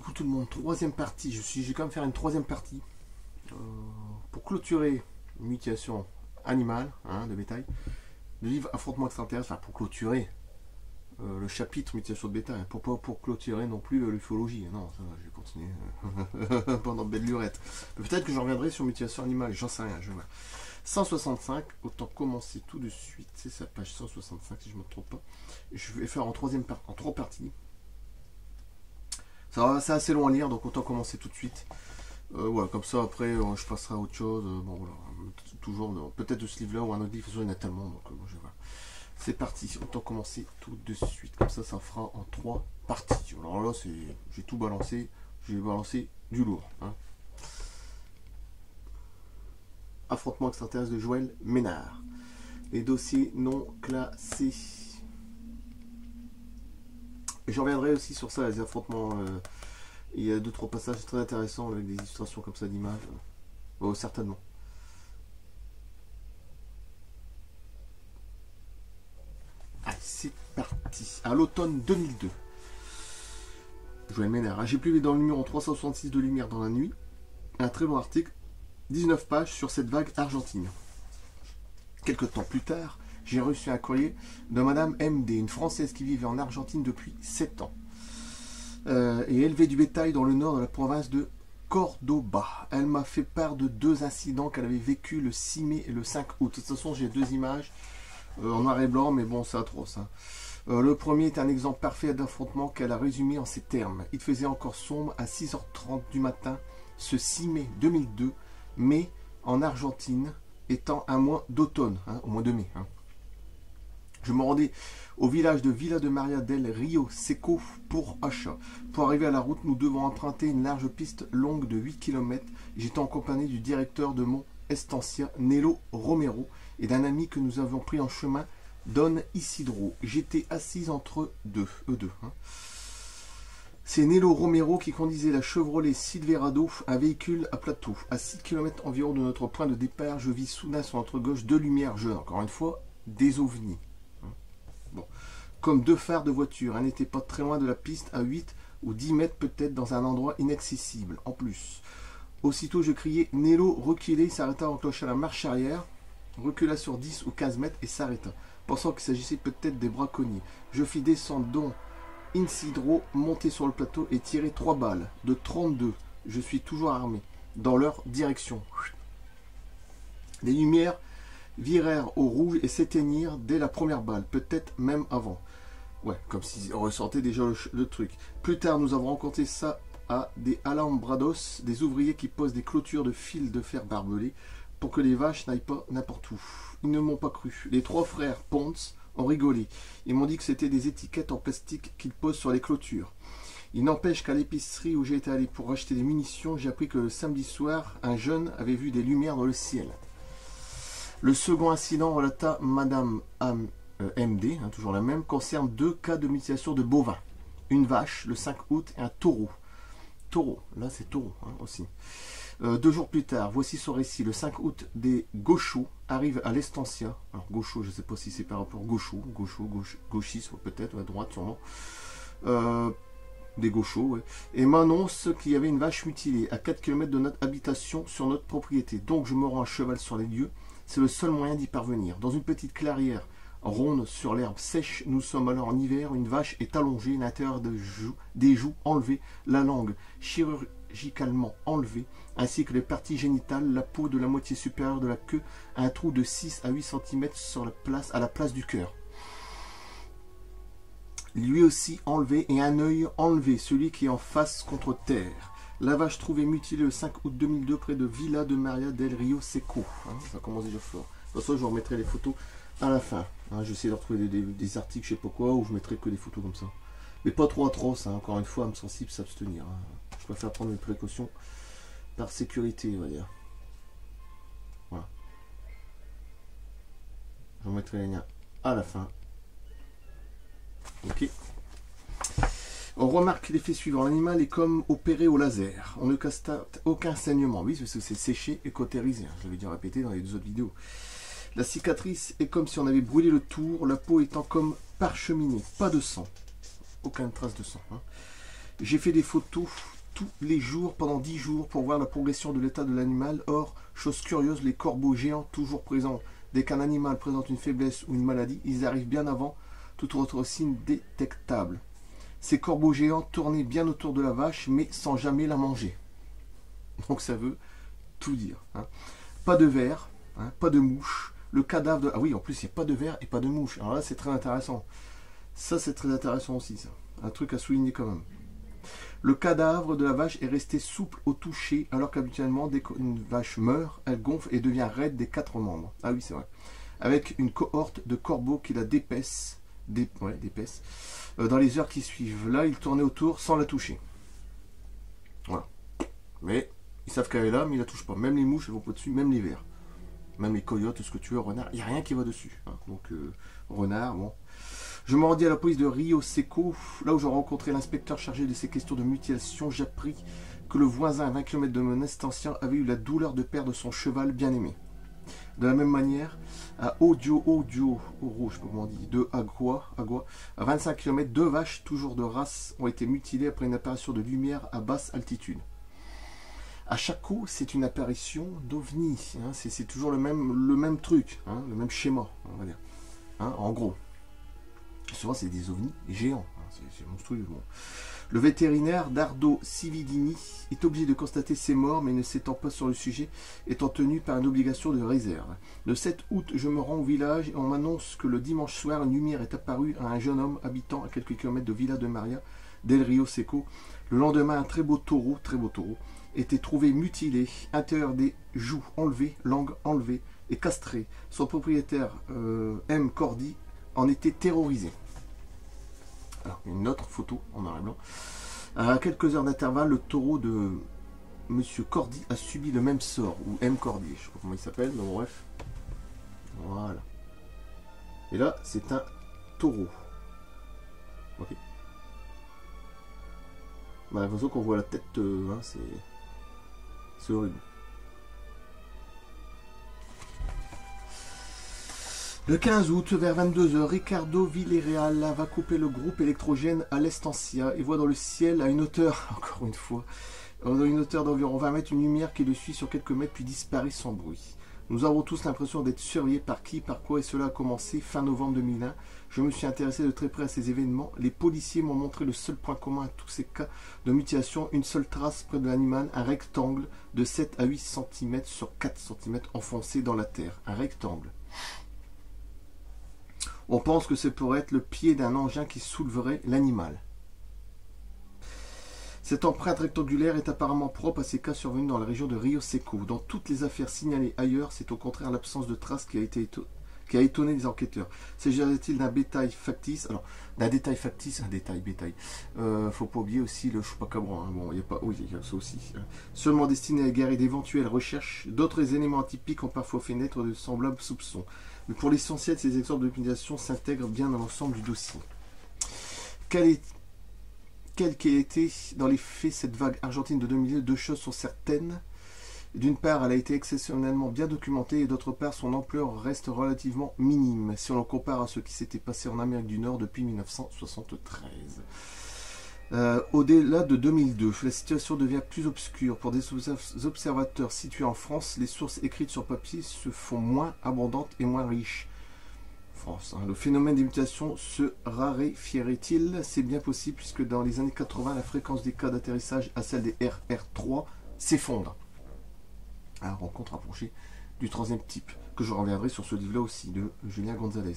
coucou tout le monde, troisième partie, j'ai quand même faire une troisième partie pour clôturer une mutilation animale, hein, de bétail, le livre Affrontement extraterrestre, enfin pour clôturer le chapitre mutilation de bétail, hein, pour clôturer non plus l'ufologie, non, ça va, je vais continuer pendant belle lurette. Peut-être que je reviendrai sur mutilation animale, j'en sais rien, je vais voir. 165, autant commencer tout de suite, c'est sa page 165 si je ne me trompe pas. Je vais faire en trois parties. C'est assez long à lire, donc autant commencer tout de suite. Voilà, comme ça après je passerai à autre chose. Bon voilà, toujours peut-être de ce livre-là ou un autre livre, il y en a tellement, donc bon, je vais voir. C'est parti, autant commencer tout de suite. Comme ça fera en trois parties. Alors là, j'ai tout balancé, j'ai balancé du lourd. Hein. Affrontement extraterrestre de Joël Ménard. Les dossiers non classés. Et je reviendrai aussi sur ça, les affrontements. Il y a 2-3 passages très intéressants avec des illustrations comme ça d'images. Oh, certainement. Allez, c'est parti. À l'automne 2002. Joël Ménard. J'ai publié dans le numéro 366 de Lumière dans la nuit un très bon article, 19 pages sur cette vague argentine. Quelques temps plus tard, j'ai reçu un courrier de Madame MD, une Française qui vivait en Argentine depuis 7 ans et élevait du bétail dans le nord de la province de Cordoba. Elle m'a fait part de 2 incidents qu'elle avait vécu le 6 mai et le 5 août. De toute façon, j'ai 2 images en noir et blanc, mais bon, c'est atroce. Hein. Le premier est un exemple parfait d'affrontement qu'elle a résumé en ces termes. Il faisait encore sombre à 6h30 du matin, ce 6 mai 2002, mais en Argentine, étant un mois d'automne, hein, au mois de mai. Hein. Je me rendais au village de Villa de Maria del Rio Seco pour achat. Pour arriver à la route, nous devons emprunter une large piste longue de 8 km. J'étais en compagnie du directeur de mon estancia, Nelo Romero, et d'un ami que nous avions pris en chemin, Don Isidro. J'étais assise entre eux deux. Hein. C'est Nelo Romero qui conduisait la Chevrolet Silverado, un véhicule à plateau. À 6 km environ de notre point de départ, je vis soudain sur notre gauche 2 lumières jaunes. Encore une fois, des ovnis. Bon. Comme 2 phares de voiture. Elle n'était pas très loin de la piste, à 8 ou 10 mètres peut-être, dans un endroit inaccessible. En plus. Aussitôt, je criais Nelo, reculez, s'arrêta, enclencha la marche arrière, recula sur 10 ou 15 mètres et s'arrêta, pensant qu'il s'agissait peut-être des braconniers. Je fis descendre Don Isidro, monter sur le plateau et tirer 3 balles de 32. Je suis toujours armé. Dans leur direction. Les lumières virèrent au rouge et s'éteignirent dès la première balle, peut-être même avant. Ouais, comme s'ils ressentaient déjà le truc. Plus tard, nous avons rencontré ça à des alambrados, des ouvriers qui posent des clôtures de fils de fer barbelés pour que les vaches n'aillent pas n'importe où. Ils ne m'ont pas cru. Les 3 frères Ponce ont rigolé. Ils m'ont dit que c'était des étiquettes en plastique qu'ils posent sur les clôtures. Il n'empêche qu'à l'épicerie où j'ai été allé pour acheter des munitions, j'ai appris que le samedi soir, un jeune avait vu des lumières dans le ciel. Le second incident, relata Madame MD, hein, toujours la même, concerne 2 cas de mutilation de bovins. Une vache, le 5 août, et un taureau. Taureau, là c'est taureau hein, aussi. 2 jours plus tard, voici son récit. Le 5 août, des gauchos arrivent à l'Estancia. Alors gaucho, je ne sais pas si c'est par rapport gauchiste peut-être, à droite sûrement. Des gauchos, ouais. Et m'annonce qu'il y avait une vache mutilée à 4 km de notre habitation sur notre propriété. Donc je me rends à cheval sur les lieux. C'est le seul moyen d'y parvenir. Dans une petite clairière ronde sur l'herbe sèche, nous sommes alors en hiver. Une vache est allongée, l'intérieur des joues enlevées, la langue chirurgicalement enlevée, ainsi que les parties génitales, la peau de la moitié supérieure de la queue, un trou de 6 à 8 cm sur à la place du cœur. Lui aussi enlevé et un œil enlevé, celui qui est en face contre terre. La vache trouvée mutilée le 5 août 2002 près de Villa de Maria del Rio Seco. Hein, ça commence déjà fort. De toute façon, je vous remettrai les photos à la fin. Hein, j'essaie de retrouver des articles, je sais pas quoi, où je mettrai que des photos comme ça. Mais pas trop atroces, hein, encore une fois, âme sensible, s'abstenir. Hein. Je préfère prendre une précaution par sécurité, on va dire. Voilà. Je vous mettrai les liens à la fin. Ok. On remarque l'effet suivant. L'animal est comme opéré au laser. On ne constate aucun saignement. Oui, parce que c'est séché et cautérisé. Je l'avais déjà répété dans les 2 autres vidéos. La cicatrice est comme si on avait brûlé le tour, la peau étant comme parcheminée. Pas de sang. Aucune trace de sang. Hein. J'ai fait des photos tous les jours pendant 10 jours pour voir la progression de l'état de l'animal. Or, chose curieuse, les corbeaux géants toujours présents, dès qu'un animal présente une faiblesse ou une maladie, ils arrivent bien avant tout autre signe détectable. Ces corbeaux géants tournaient bien autour de la vache, mais sans jamais la manger. Donc ça veut tout dire. Hein. Pas de vers, hein, pas de mouches. Le cadavre de... Ah oui, en plus, il n'y a pas de vers et pas de mouches. Alors là, c'est très intéressant. Ça, c'est très intéressant aussi, ça. Un truc à souligner quand même. Le cadavre de la vache est resté souple au toucher, alors qu'habituellement, dès qu'une vache meurt, elle gonfle et devient raide des 4 membres. Ah oui, c'est vrai. Avec une cohorte de corbeaux qui la dépaisse. Dans les heures qui suivent. Là, il tournait autour sans la toucher. Voilà. Mais ils savent qu'elle est là, mais ils la touchent pas. Même les mouches, elles vont pas dessus, même les vers. Même les coyotes, ce que tu veux, renard, il n'y a rien qui va dessus. Hein. Donc, renard, bon. Je me rendis à la police de Rio Seco, là où j'ai rencontré l'inspecteur chargé de ces questions de mutilation. J'appris que le voisin à 20 km de mon estancien avait eu la douleur de perdre son cheval bien-aimé. De la même manière, à Oro, je sais pas comment on dit, de Agua, à 25 km, 2 vaches, toujours de race, ont été mutilées après une apparition de lumière à basse altitude. À chaque coup, c'est une apparition d'OVNI. Hein, c'est toujours le même truc, hein, le même schéma, on va dire. Hein, en gros. Souvent, c'est des ovnis géants. Hein, c'est monstrueux. Bon. Le vétérinaire Dardo Cividini est obligé de constater ces morts, mais ne s'étend pas sur le sujet, étant tenu par une obligation de réserve. Le 7 août, je me rends au village et on m'annonce que le dimanche soir, une lumière est apparue à un jeune homme habitant à quelques kilomètres de Villa de Maria, del Rio Seco. Le lendemain, un très beau taureau, était trouvé mutilé, intérieur des joues enlevées, langue enlevée et castré. Son propriétaire, M. Cordy, en était terrorisé. Alors, une autre photo en noir et blanc. À quelques heures d'intervalle, le taureau de M. Cordy a subi le même sort, ou M. Cordy, je ne sais pas comment il s'appelle, mais bon, bref. Voilà. Et là, c'est un taureau. Ok. Bah, la façon qu'on voit la tête, hein, c'est horrible. Le 15 août, vers 22 h, Ricardo Villarreal va couper le groupe électrogène à l'Estancia et voit dans le ciel, à une hauteur, encore une fois, une hauteur d'environ 20 mètres, une lumière qui le suit sur quelques mètres puis disparaît sans bruit. Nous avons tous l'impression d'être surveillés par qui, par quoi, et cela a commencé fin novembre 2001. Je me suis intéressé de très près à ces événements. Les policiers m'ont montré le seul point commun à tous ces cas de mutilation, une seule trace près de l'animal, un rectangle de 7 à 8 cm sur 4 cm enfoncé dans la terre. Un rectangle. On pense que ce pourrait être le pied d'un engin qui souleverait l'animal. Cette empreinte rectangulaire est apparemment propre à ces cas survenus dans la région de Rio Seco. Dans toutes les affaires signalées ailleurs, c'est au contraire l'absence de traces qui a étonné les enquêteurs. S'agirait-il d'un bétail factice? Alors, d'un détail factice, un détail, bétail. Faut pas oublier aussi le chupacabra. Hein. Bon, il y a pas, oui, il y a ça aussi. Hein. Seulement destiné à égarer d'éventuelles recherches, d'autres éléments atypiques ont parfois fait naître de semblables soupçons. Mais pour l'essentiel, ces exemples de mutilation s'intègrent bien dans l'ensemble du dossier. Quelle qu'ait été dans les faits cette vague argentine de 2002, deux choses sont certaines. D'une part, elle a été exceptionnellement bien documentée et d'autre part, son ampleur reste relativement minime si on le compare à ce qui s'était passé en Amérique du Nord depuis 1973. Au-delà de 2002, la situation devient plus obscure. Pour des observateurs situés en France, les sources écrites sur papier se font moins abondantes et moins riches. France, hein. Le phénomène des mutations se raréfierait-il? C'est bien possible puisque dans les années 80, la fréquence des cas d'atterrissage à celle des RR3 s'effondre. À la rencontre rapprochée du troisième type, que je reviendrai sur ce livre-là aussi, de Julien Gonzalez.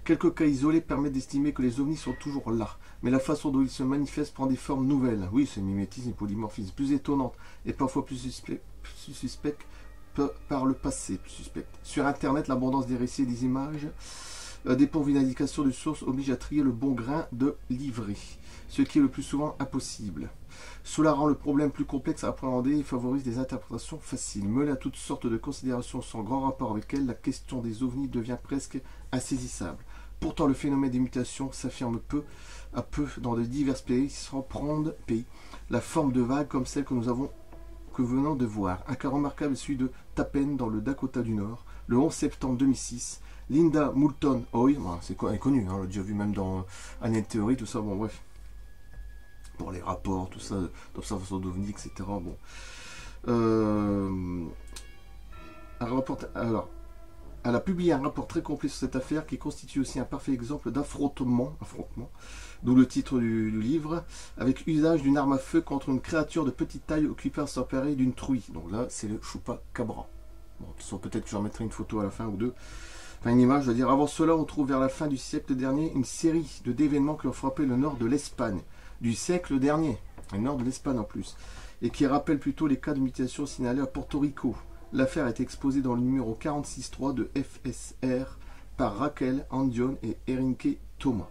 Quelques cas isolés permettent d'estimer que les ovnis sont toujours là, mais la façon dont ils se manifestent prend des formes nouvelles. Oui, c'est mimétisme et polymorphisme, plus étonnante et parfois plus suspecte par le passé. Sur Internet, l'abondance des récits et des images dépourvues d'indications de source oblige à trier le bon grain de livret, ce qui est le plus souvent impossible. Cela rend le problème plus complexe à appréhender et favorise des interprétations faciles. Mêlée à toutes sortes de considérations sans grand rapport avec elles, la question des ovnis devient presque insaisissable. Pourtant, le phénomène des mutations s'affirme peu à peu dans de divers pays, sans prendre la forme de vagues comme celle que venons de voir. Un cas remarquable est celui de Tappen dans le Dakota du Nord, le 11 septembre 2006. Linda Moulton Hoy, c'est connu, hein, on l'a déjà vu même dans Alien Theory, tout ça, bon bref. pour les rapports, tout ça, d'observation d'OVNI, etc. Bon. Alors, elle a publié un rapport très complet sur cette affaire qui constitue aussi un parfait exemple d'affrontement, d'où le titre du livre, avec usage d'une arme à feu contre une créature de petite taille occupée à s'emparer d'une truie. Donc là, c'est le chupacabra. Bon, peut-être que j'en mettrai une photo à la fin ou deux. Enfin, une image, je veux dire. Avant cela, on trouve vers la fin du siècle dernier une série d'événements qui ont frappé le nord de l'Espagne. Du siècle dernier, le nord de l'Espagne en plus. Et qui rappellent plutôt les cas de mutation signalés à Porto Rico. L'affaire a été exposée dans le numéro 46.3 de FSR par Raquel Andion et Erinke Thomas.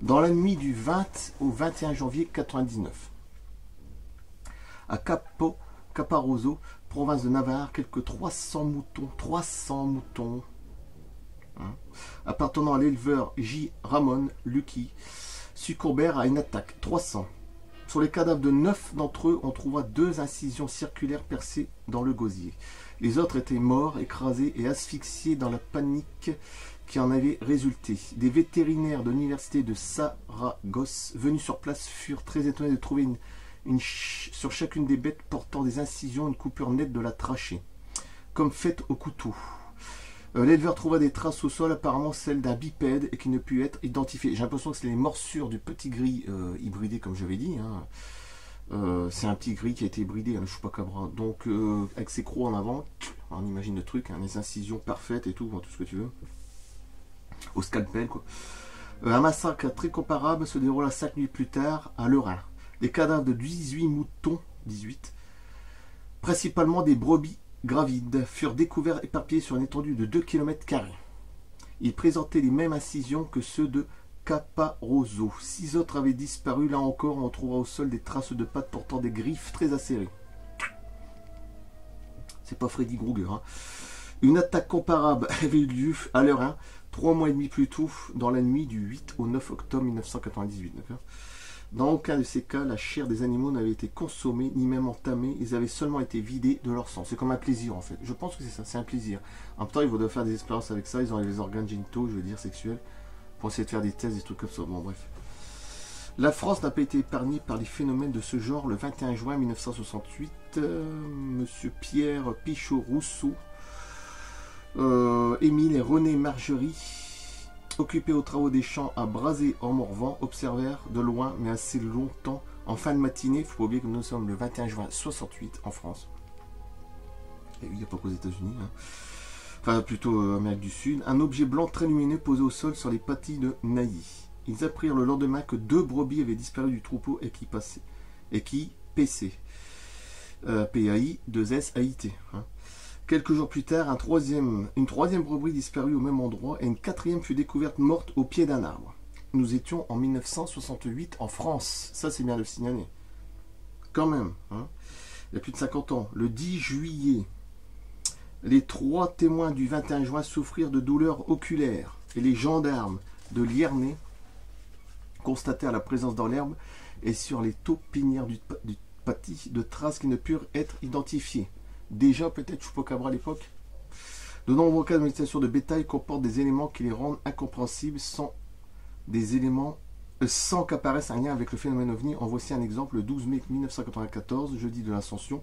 Dans la nuit du 20 au 21 janvier 99. À Caparoso, province de Navarre, quelques 300 moutons, hein, appartenant à l'éleveur J. Ramon Lucky, succombèrent à une attaque. 300. Sur les cadavres de 9 d'entre eux, on trouva 2 incisions circulaires percées dans le gosier. Les autres étaient morts, écrasés et asphyxiés dans la panique qui en avait résulté. Des vétérinaires de l'université de Saragosse venus sur place furent très étonnés de trouver sur chacune des bêtes portant des incisions une coupure nette de la trachée, comme faite au couteau. L'éleveur trouva des traces au sol, apparemment celles d'un bipède, et qui ne put être identifié. J'ai l'impression que c'est les morsures du petit gris hybridé, comme j'avais dit. Hein. C'est un petit gris qui a été hybridé, hein, le chupacabra. Donc, avec ses crocs en avant, on imagine le truc, hein, les incisions parfaites et tout, hein, tout ce que tu veux. Au scalpel, quoi. Un massacre très comparable se déroula 5 nuits plus tard à Lorrain. Les cadavres de 18 moutons, 18, principalement des brebis gravides, furent découverts éparpillés sur une étendue de 2 km². Ils présentaient les mêmes incisions que ceux de Caparoso. 6 autres avaient disparu. Là encore, on trouvera au sol des traces de pattes portant des griffes très acérées. C'est pas Freddy Krueger. Hein. Une attaque comparable avait eu lieu à Lorrain 3 mois et demi plus tôt, dans la nuit du 8 au 9 octobre 1998. Dans aucun de ces cas, la chair des animaux n'avait été consommée, ni même entamée. Ils avaient seulement été vidés de leur sang. C'est comme un plaisir, en fait. Je pense que c'est ça, c'est un plaisir. En même temps, ils vont faire des expériences avec ça. Ils ont les organes génitaux, je veux dire, sexuels, pour essayer de faire des thèses, des trucs comme ça. Bon, bref. La France n'a pas été épargnée par des phénomènes de ce genre. Le 21 juin 1968, Monsieur Pierre Pichot-Rousseau, Émile et René Margerie, occupés aux travaux des champs à Brasé-en-Morvan, observèrent de loin, mais assez longtemps, en fin de matinée, il ne faut pas oublier que nous sommes le 21 juin 68 en France, et il n'y a pas qu'aux États-Unis, hein. Enfin plutôt Amérique du Sud, un objet blanc très lumineux posé au sol sur les pâtis de Nailly. Ils apprirent le lendemain que 2 brebis avaient disparu du troupeau et qui paissaient. PAI 2S AIT. Hein. Quelques jours plus tard, une troisième brebis disparut au même endroit et une 4e fut découverte morte au pied d'un arbre. Nous étions en 1968 en France. Ça, c'est bien de le signaler. Quand même. Hein. Il y a plus de 50 ans. Le 10 juillet, les 3 témoins du 21 juin souffrirent de douleurs oculaires et les gendarmes de Liernay constatèrent la présence dans l'herbe et sur les taupinières du pâtis de traces qui ne purent être identifiées. Déjà peut-être chupacabra à l'époque. De nombreux cas de mutation de bétail comportent des éléments qui les rendent incompréhensibles sans qu'apparaisse un lien avec le phénomène OVNI. En voici un exemple. Le 12 mai 1994, jeudi de l'Ascension,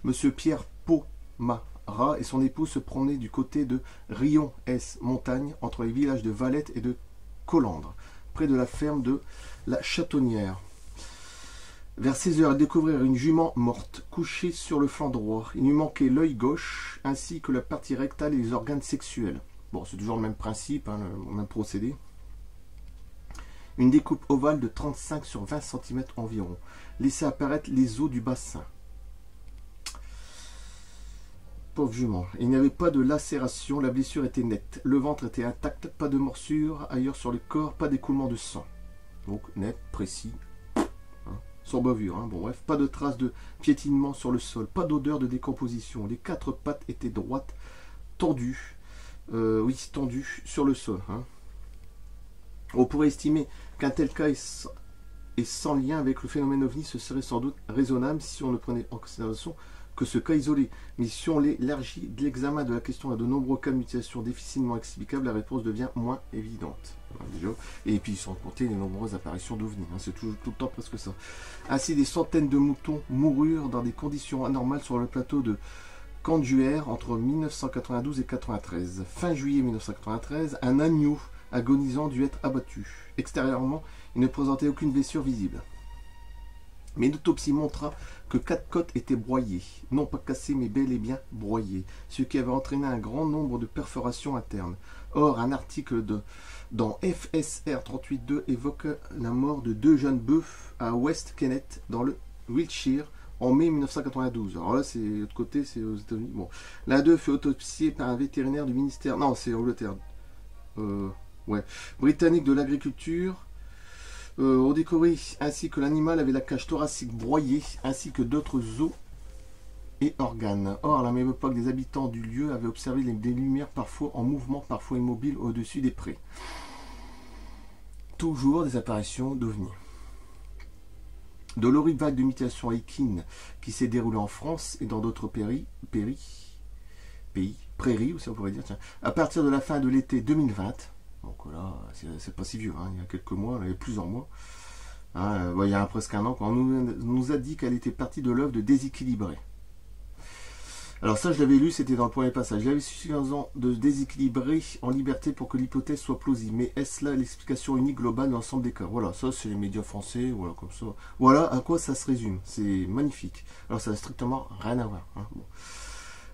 Monsieur Pierre Pomara et son épouse se promenaient du côté de Rion-S-Montagne, entre les villages de Valette et de Colandre, près de la ferme de la Châtonnière. Vers 16 h, ils découvrirent une jument morte, couchée sur le flanc droit. Il lui manquait l'œil gauche, ainsi que la partie rectale et les organes sexuels. Bon, c'est toujours le même principe, hein, le même procédé. Une découpe ovale de 35 sur 20 cm environ, laissait apparaître les os du bassin. Pauvre jument. Il n'y avait pas de lacération, la blessure était nette. Le ventre était intact, pas de morsure ailleurs sur le corps, pas d'écoulement de sang. Donc net, précis. Sans bavure, hein. Bon bref, pas de traces de piétinement sur le sol, pas d'odeur de décomposition. Les 4 pattes étaient droites, tendues, tendues sur le sol. Hein. On pourrait estimer qu'un tel cas est sans lien avec le phénomène OVNI. Ce serait sans doute raisonnable si on ne prenait en considération que ce cas isolé. Mais si on l'élargit de l'examen de la question à de nombreux cas de mutation difficilement explicables, la réponse devient moins évidente. Et puis sans compter les nombreuses apparitions d'ovnis, hein, c'est tout le temps presque ça. Ainsi, des centaines de moutons moururent dans des conditions anormales sur le plateau de Canduaire entre 1992 et 1993. Fin juillet 1993, un agneau agonisant dut être abattu. Extérieurement, il ne présentait aucune blessure visible. Mais une autopsie montra que 4 côtes étaient broyées, non pas cassées mais bel et bien broyées, ce qui avait entraîné un grand nombre de perforations internes. Or, un article dans FSR 38.2 évoque la mort de 2 jeunes bœufs à West Kennet, dans le Wiltshire, en mai 1992. Alors là, c'est de l'autre côté, c'est aux États-Unis. Bon, l'un d'eux fut autopsié par un vétérinaire du ministère. Non, c'est Angleterre. Ouais, britannique de l'agriculture. On découvrit ainsi que l'animal avait la cage thoracique broyée, ainsi que d'autres os et organes. Or, à la même époque, des habitants du lieu avaient observé des lumières parfois en mouvement, parfois immobiles, au-dessus des prés. Toujours des apparitions d'ovnis. De l'horrible vague de mutation équine qui s'est déroulée en France et dans d'autres pays, prairies, aussi on pourrait dire, tiens, à partir de la fin de l'été 2020. Donc là, c'est pas si vieux, hein, il y a quelques mois, il y a plusieurs mois. Hein, il y a presque un an, quand on nous a dit qu'elle était partie de l'œuvre de Déséquilibré. Alors ça, je l'avais lu, c'était dans le premier passage. Il y avait suffisamment de déséquilibré en liberté pour que l'hypothèse soit plausible. Mais est-ce là l'explication unique globale de l'ensemble des cas? Voilà, ça c'est les médias français, voilà, comme ça. Voilà à quoi ça se résume. C'est magnifique. Alors ça n'a strictement rien à voir. Hein. Bon.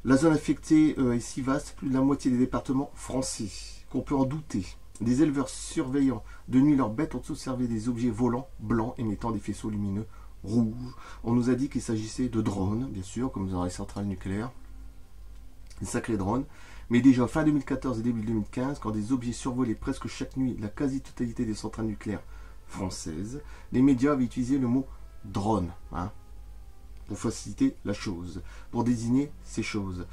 La zone affectée est si vaste, plus de la moitié des départements français, qu'on peut en douter. Des éleveurs surveillant de nuit leurs bêtes ont observé des objets volants blancs émettant des faisceaux lumineux rouges. On nous a dit qu'il s'agissait de drones, bien sûr, comme dans les centrales nucléaires. Des sacrés drones. Mais déjà fin 2014 et début 2015, quand des objets survolaient presque chaque nuit la quasi-totalité des centrales nucléaires françaises, les médias avaient utilisé le mot drone, hein, pour faciliter la chose, pour désigner ces choses.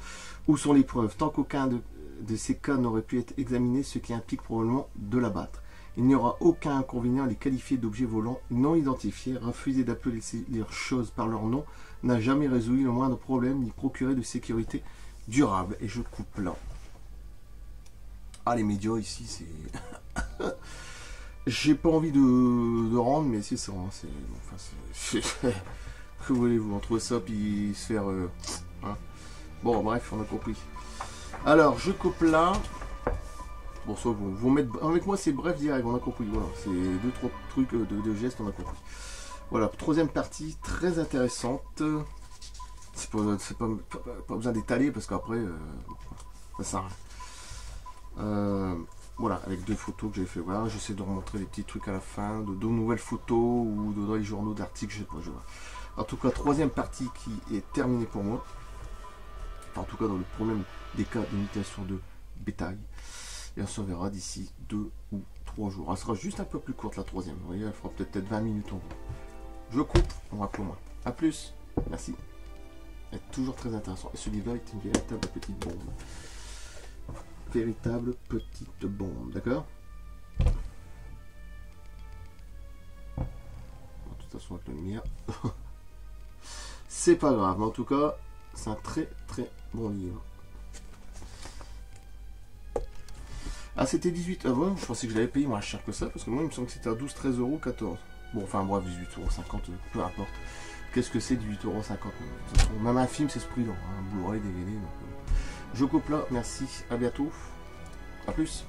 Où sont les preuves? Tant qu'aucun de ces cas n'aurait pu être examiné, ce qui implique probablement de l'abattre. Il n'y aura aucun inconvénient à les qualifier d'objets volants non identifiés. Refuser d'appeler les choses par leur nom n'a jamais résolu le moindre problème ni procuré de sécurité durable. Et je coupe là. Ah, les médias ici, c'est... J'ai pas envie de rendre, mais c'est ça. Hein, que voulez-vous, entre ça puis se faire... hein. Bon, bref, on a compris. Alors, je coupe là. Bon, ça, vous mettre... Avec moi, c'est bref, direct, on a compris. Voilà, c'est 2-3 trucs de gestes, on a compris. Voilà, troisième partie, très intéressante. C'est pas besoin d'étaler, parce qu'après, ça sert à rien. Voilà, avec 2 photos que j'ai fait voir. J'essaie de remontrer des petits trucs à la fin, de nouvelles photos, ou dans les journaux d'articles, je sais pas, je vois. En tout cas, troisième partie qui est terminée pour moi. Enfin, en tout cas, dans le problème des cas d'imitation de bétail. Et on se verra d'ici 2 ou 3 jours. Elle sera juste un peu plus courte la troisième. Vous voyez, elle fera peut-être 20 minutes en gros. Je coupe, on va plus loin. A plus, merci. C'est toujours très intéressant. Et ce livre-là est une véritable petite bombe. Véritable petite bombe, d'accord? De toute façon, avec la lumière. C'est pas grave, mais en tout cas, c'est un très très bon livre. Ah, c'était 18 euros. Je pensais que je l'avais payé moins cher que ça, parce que moi, il me semble que c'était à 12, 13 euros, 14. Bon, enfin, bref, 18,50 €, peu importe. Qu'est-ce que c'est 18,50 €? Même un film, c'est ce prix-là. Un Blu-ray, DVD. Donc, je coupe là. Merci. À bientôt. À plus.